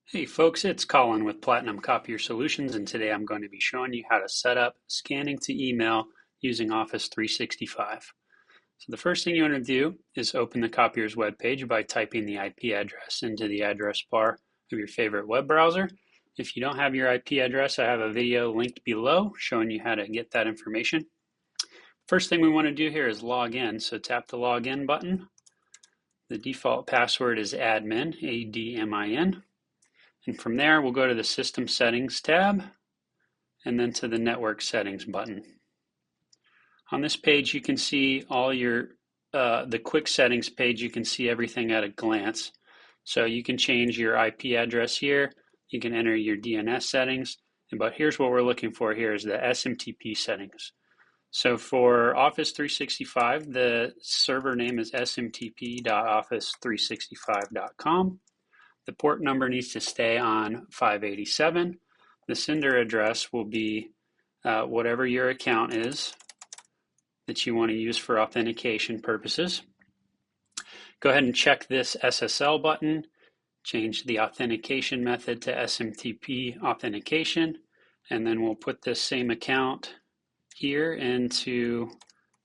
Hey folks, it's Colin with Platinum Copier Solutions, and today I'm going to be showing you how to set up scanning to email using Office 365. So the first thing you want to do is open the Copier's webpage by typing the IP address into the address bar of your favorite web browser. If you don't have your IP address, I have a video linked below showing you how to get that information. First thing we want to do here is log in, so tap the login button. The default password is admin, A-D-M-I-N. And from there, we'll go to the System Settings tab and then to the Network Settings button. On this page, you can see all the quick settings page. You can see everything at a glance. So you can change your IP address here. You can enter your DNS settings. But here's what we're looking for here is the SMTP settings. So for Office 365, the server name is smtp.office365.com. The port number needs to stay on 587. The sender address will be whatever your account is that you want to use for authentication purposes. Go ahead and check this SSL button. Change the authentication method to SMTP authentication. And then we'll put this same account here into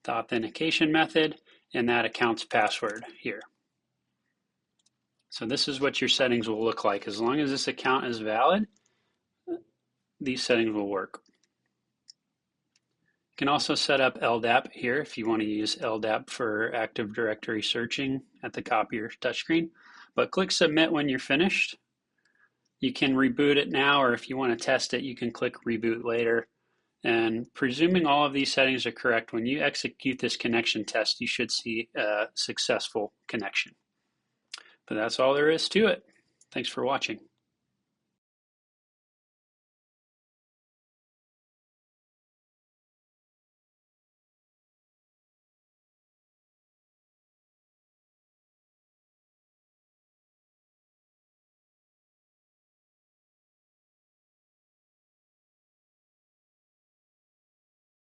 the authentication method and that account's password here. So this is what your settings will look like. As long as this account is valid, these settings will work. You can also set up LDAP here if you want to use LDAP for Active Directory searching at the Copier touchscreen. But click Submit when you're finished. You can reboot it now, or if you want to test it, you can click Reboot later. And presuming all of these settings are correct, when you execute this connection test, you should see a successful connection. But that's all there is to it. Thanks for watching.